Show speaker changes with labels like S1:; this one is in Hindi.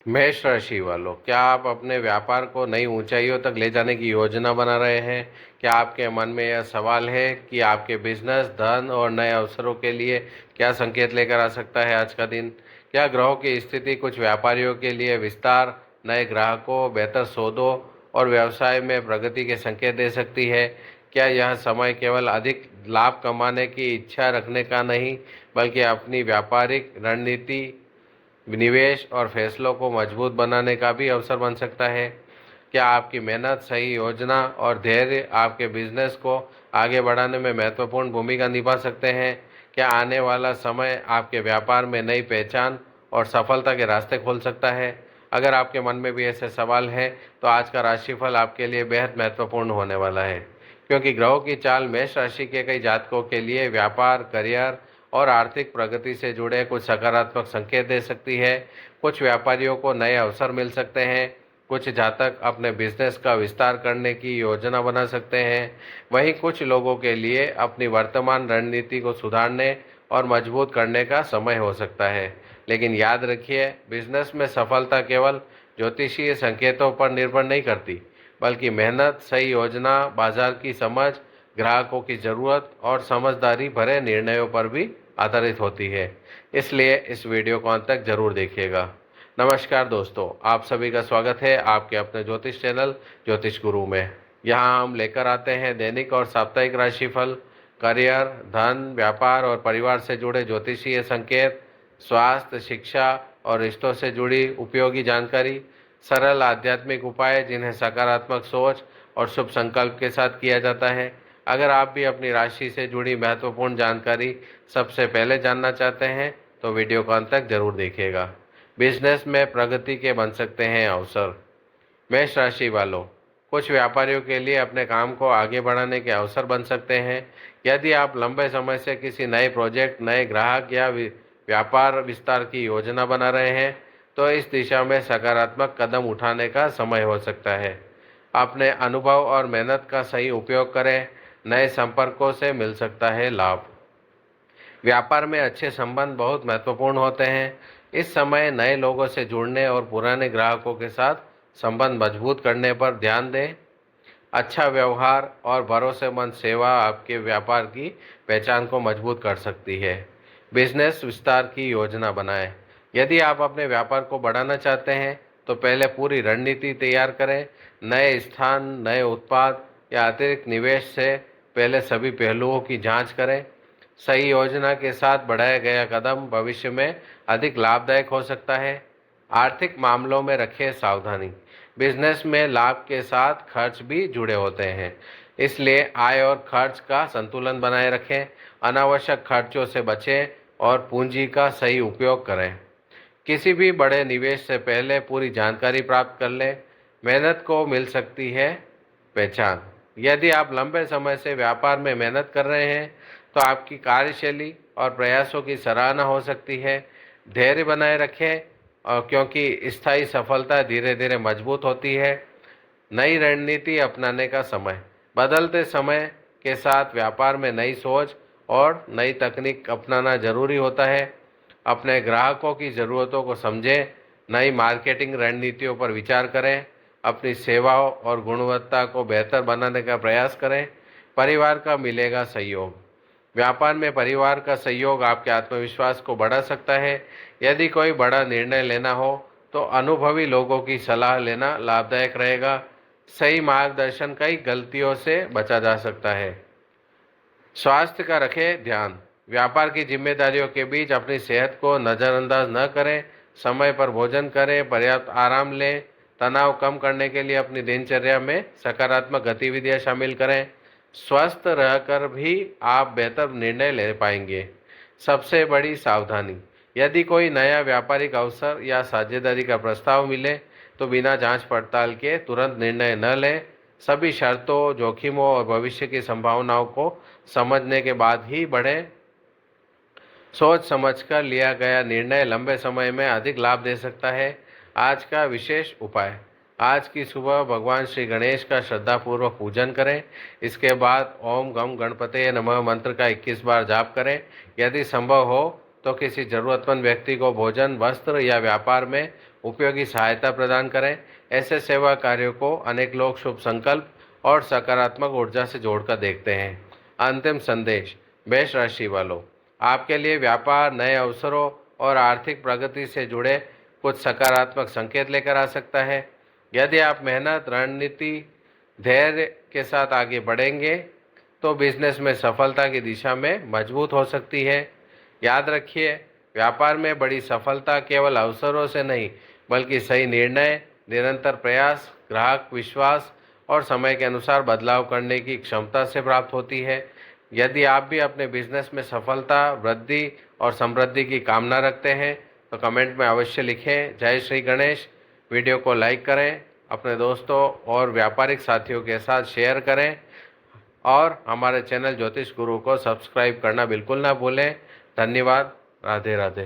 S1: मेष राशि वालों, क्या आप अपने व्यापार को नई ऊंचाइयों तक ले जाने की योजना बना रहे हैं? क्या आपके मन में यह सवाल है कि आपके बिजनेस, धन और नए अवसरों के लिए क्या संकेत लेकर आ सकता है आज का दिन? क्या ग्रहों की स्थिति कुछ व्यापारियों के लिए विस्तार, नए ग्राहकों, बेहतर सौदों और व्यवसाय में प्रगति के संकेत दे सकती है? क्या यह समय केवल अधिक लाभ कमाने की इच्छा रखने का नहीं, बल्कि अपनी व्यापारिक रणनीति, निवेश और फैसलों को मजबूत बनाने का भी अवसर बन सकता है? क्या आपकी मेहनत, सही योजना और धैर्य आपके बिजनेस को आगे बढ़ाने में महत्वपूर्ण भूमिका निभा सकते हैं? क्या आने वाला समय आपके व्यापार में नई पहचान और सफलता के रास्ते खोल सकता है? अगर आपके मन में भी ऐसे सवाल हैं, तो आज का राशिफल आपके लिए बेहद महत्वपूर्ण होने वाला है, क्योंकि ग्रहों की चाल मेष राशि के कई जातकों के लिए व्यापार, करियर और आर्थिक प्रगति से जुड़े कुछ सकारात्मक संकेत दे सकती है। कुछ व्यापारियों को नए अवसर मिल सकते हैं, कुछ जातक अपने बिजनेस का विस्तार करने की योजना बना सकते हैं। वहीं कुछ लोगों के लिए अपनी वर्तमान रणनीति को सुधारने और मजबूत करने का समय हो सकता है। लेकिन याद रखिए, बिजनेस में सफलता केवल ज्योतिषीय संकेतों पर निर्भर नहीं करती, बल्कि मेहनत, सही योजना, बाजार की समझ, ग्राहकों की ज़रूरत और समझदारी भरे निर्णयों पर भी आधारित होती है। इसलिए इस वीडियो को अंत तक जरूर देखिएगा। नमस्कार दोस्तों, आप सभी का स्वागत है आपके अपने ज्योतिष चैनल ज्योतिष गुरु में। यहाँ हम लेकर आते हैं दैनिक और साप्ताहिक राशिफल, करियर, धन, व्यापार और परिवार से जुड़े ज्योतिषीय संकेत, स्वास्थ्य, शिक्षा और रिश्तों से जुड़ी उपयोगी जानकारी, सरल आध्यात्मिक उपाय जिन्हें सकारात्मक सोच और शुभ संकल्प के साथ किया जाता है। अगर आप भी अपनी राशि से जुड़ी महत्वपूर्ण जानकारी सबसे पहले जानना चाहते हैं, तो वीडियो को अंत तक जरूर देखिएगा। बिजनेस में प्रगति के बन सकते हैं अवसर। मेष राशि वालों, कुछ व्यापारियों के लिए अपने काम को आगे बढ़ाने के अवसर बन सकते हैं। यदि आप लंबे समय से किसी नए प्रोजेक्ट, नए ग्राहक या व्यापार विस्तार की योजना बना रहे हैं, तो इस दिशा में सकारात्मक कदम उठाने का समय हो सकता है। अपने अनुभव और मेहनत का सही उपयोग करें, नए संपर्कों से मिल सकता है लाभ। व्यापार में अच्छे संबंध बहुत महत्वपूर्ण होते हैं। इस समय नए लोगों से जुड़ने और पुराने ग्राहकों के साथ संबंध मजबूत करने पर ध्यान दें। अच्छा व्यवहार और भरोसेमंद सेवा आपके व्यापार की पहचान को मजबूत कर सकती है। बिजनेस विस्तार की योजना बनाएं। यदि आप अपने व्यापार को बढ़ाना चाहते हैं, तो पहले पूरी रणनीति तैयार करें। नए स्थान, नए उत्पाद या अतिरिक्त निवेश से पहले सभी पहलुओं की जांच करें। सही योजना के साथ बढ़ाया गया कदम भविष्य में अधिक लाभदायक हो सकता है। आर्थिक मामलों में रखें सावधानी। बिजनेस में लाभ के साथ खर्च भी जुड़े होते हैं, इसलिए आय और खर्च का संतुलन बनाए रखें। अनावश्यक खर्चों से बचें और पूंजी का सही उपयोग करें। किसी भी बड़े निवेश से पहले पूरी जानकारी प्राप्त कर लें। मेहनत को मिल सकती है पहचान। यदि आप लंबे समय से व्यापार में मेहनत कर रहे हैं, तो आपकी कार्यशैली और प्रयासों की सराहना हो सकती है। धैर्य बनाए रखें, और क्योंकि स्थायी सफलता धीरे धीरे मजबूत होती है। नई रणनीति अपनाने का समय। बदलते समय के साथ व्यापार में नई सोच और नई तकनीक अपनाना जरूरी होता है। अपने ग्राहकों की ज़रूरतों को समझें, नई मार्केटिंग रणनीतियों पर विचार करें, अपनी सेवाओं और गुणवत्ता को बेहतर बनाने का प्रयास करें। परिवार का मिलेगा सहयोग। व्यापार में परिवार का सहयोग आपके आत्मविश्वास को बढ़ा सकता है। यदि कोई बड़ा निर्णय लेना हो, तो अनुभवी लोगों की सलाह लेना लाभदायक रहेगा। सही मार्गदर्शन कई गलतियों से बचा जा सकता है। स्वास्थ्य का रखें ध्यान। व्यापार की जिम्मेदारियों के बीच अपनी सेहत को नज़रअंदाज न करें। समय पर भोजन करें, पर्याप्त आराम लें। तनाव कम करने के लिए अपनी दिनचर्या में सकारात्मक गतिविधियां शामिल करें। स्वस्थ रहकर भी आप बेहतर निर्णय ले पाएंगे। सबसे बड़ी सावधानी। यदि कोई नया व्यापारिक अवसर या साझेदारी का प्रस्ताव मिले, तो बिना जांच पड़ताल के तुरंत निर्णय न लें। सभी शर्तों, जोखिमों और भविष्य की संभावनाओं को समझने के बाद ही बढ़ें। सोच समझकर लिया गया निर्णय लंबे समय में अधिक लाभ दे सकता है। आज का विशेष उपाय। आज की सुबह भगवान श्री गणेश का श्रद्धापूर्वक पूजन करें। इसके बाद ओम गम गणपते नमः मंत्र का 21 बार जाप करें। यदि संभव हो तो किसी जरूरतमंद व्यक्ति को भोजन, वस्त्र या व्यापार में उपयोगी सहायता प्रदान करें। ऐसे सेवा कार्यों को अनेक लोग शुभ संकल्प और सकारात्मक ऊर्जा से जोड़कर देखते हैं। अंतिम संदेश, मेष राशि वालों, आपके लिए व्यापार नए अवसरों और आर्थिक प्रगति से जुड़े कुछ सकारात्मक संकेत लेकर आ सकता है। यदि आप मेहनत, रणनीति, धैर्य के साथ आगे बढ़ेंगे तो बिजनेस में सफलता की दिशा में मजबूत हो सकती है। याद रखिए, व्यापार में बड़ी सफलता केवल अवसरों से नहीं बल्कि सही निर्णय, निरंतर प्रयास, ग्राहक विश्वास और समय के अनुसार बदलाव करने की क्षमता से प्राप्त होती है। यदि आप भी अपने बिजनेस में सफलता, वृद्धि और समृद्धि की कामना रखते हैं तो कमेंट में अवश्य लिखें। जय श्री गणेश। वीडियो को लाइक करें, अपने दोस्तों और व्यापारिक साथियों के साथ शेयर करें और हमारे चैनल ज्योतिष गुरु को सब्सक्राइब करना बिल्कुल ना भूलें। धन्यवाद। राधे राधे।